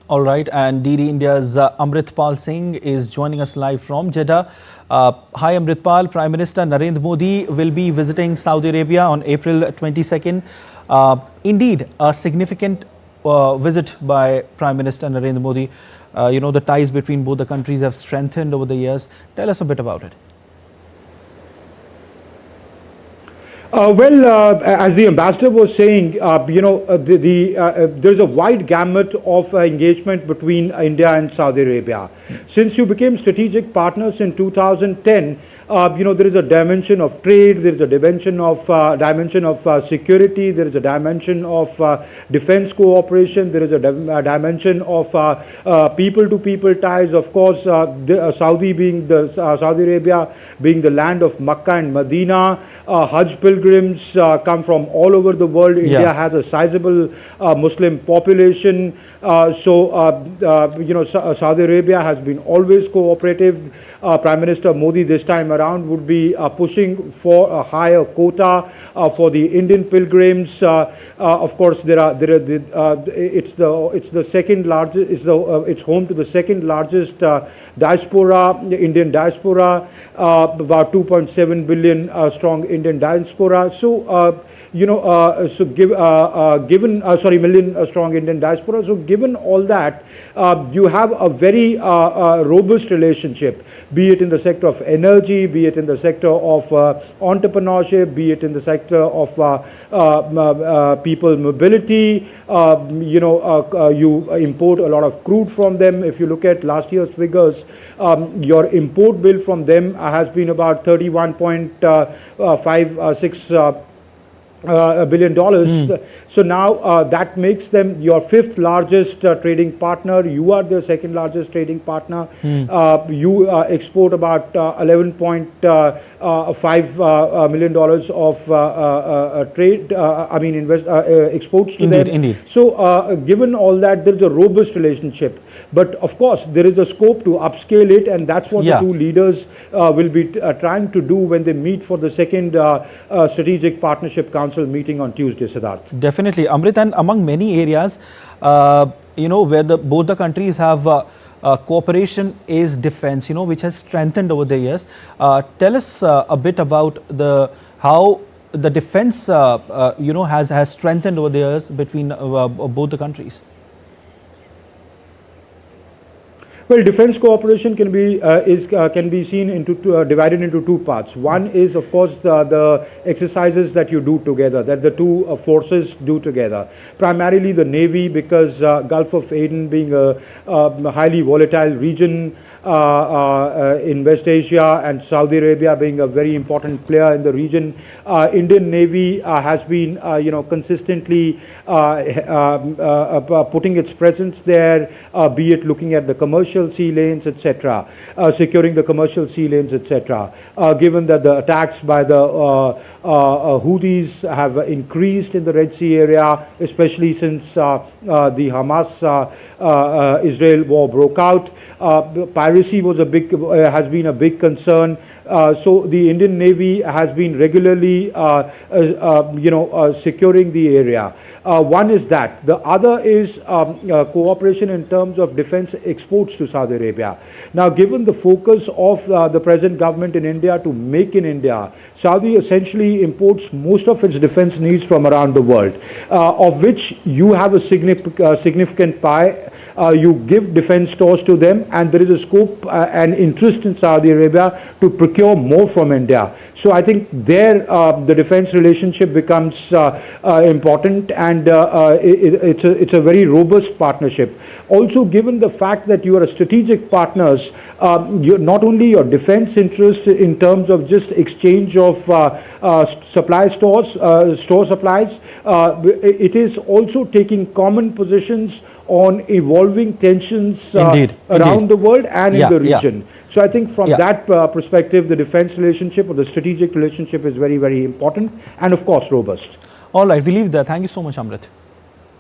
All right, and DD India's Amritpal Singh is joining us live from Jeddah. Hi Amritpal, Prime Minister Narendra Modi will be visiting Saudi Arabia on April 22nd. Indeed, a significant visit by Prime Minister Narendra Modi. The ties between both the countries have strengthened over the years. Tell us a bit about it. As the ambassador was saying, there's a wide gamut of engagement between India and Saudi Arabia. Since you became strategic partners in 2010, there is a dimension of trade, there is a dimension of security, there is a dimension of defense cooperation, there is a dimension of people-to-people ties. Of course, Saudi Arabia being the land of Makkah and Medina, Hajj pilgrims come from all over the world. India has a sizable Muslim population, Saudi Arabia has been always cooperative. Prime Minister Modi this time around would be pushing for a higher quota for the Indian pilgrims. Of course, it's the second largest. It's home to the second largest diaspora, Indian diaspora, about 2.7 billion strong Indian diaspora. Million strong Indian diaspora. So given all that, you have a very robust relationship, be it in the sector of energy, be it in the sector of entrepreneurship, be it in the sector of people mobility. You import a lot of crude from them. If you look at last year's figures, your import bill from them has been about $31.56 billion. So now that makes them your fifth largest trading partner. You are their second largest trading partner. You export about $11.5 million of trade. Exports to them. Indeed. So given all that, there is a robust relationship. But of course, there is a scope to upscale it, and that's what the two leaders will be trying to do when they meet for the second Strategic Partnership Council meeting on Tuesday, Siddharth. Definitely, Amrit, and among many areas, where both the countries have cooperation is defense, which has strengthened over the years. Tell us a bit about how the defense, has strengthened over the years between both the countries. Well, defense cooperation can be seen divided into two parts. One is, of course, the exercises that you do together, that the two forces do together. Primarily the Navy, because Gulf of Aden being a highly volatile region in West Asia, and Saudi Arabia being a very important player in the region, Indian Navy has been, consistently putting its presence there, be it looking at the commercial sea lanes, etc., securing the commercial sea lanes, etc. Given that the attacks by the Houthis have increased in the Red Sea area, especially since the Hamas-Israel war broke out, piracy was has been a big concern. So the Indian Navy has been regularly, securing the area. One is that. The other is cooperation in terms of defense exports to Saudi Arabia. Now, given the focus of the present government in India to make in India, Saudi essentially imports most of its defense needs from around the world, of which you have a significant pie. You give defense stores to them, and there is a scope and interest in Saudi Arabia to procure more from India. So I think there the defense relationship becomes important, and it's a very robust partnership. Also, given the fact that you are strategic partners, not only your defense interests in terms of just exchange of supply stores, store supplies, it is also taking common positions on evolving tensions around the world and in the region. So I think from that perspective, the defense relationship or the strategic relationship is very, very important and, of course, robust. All right, we leave there. Thank you so much, Amrit.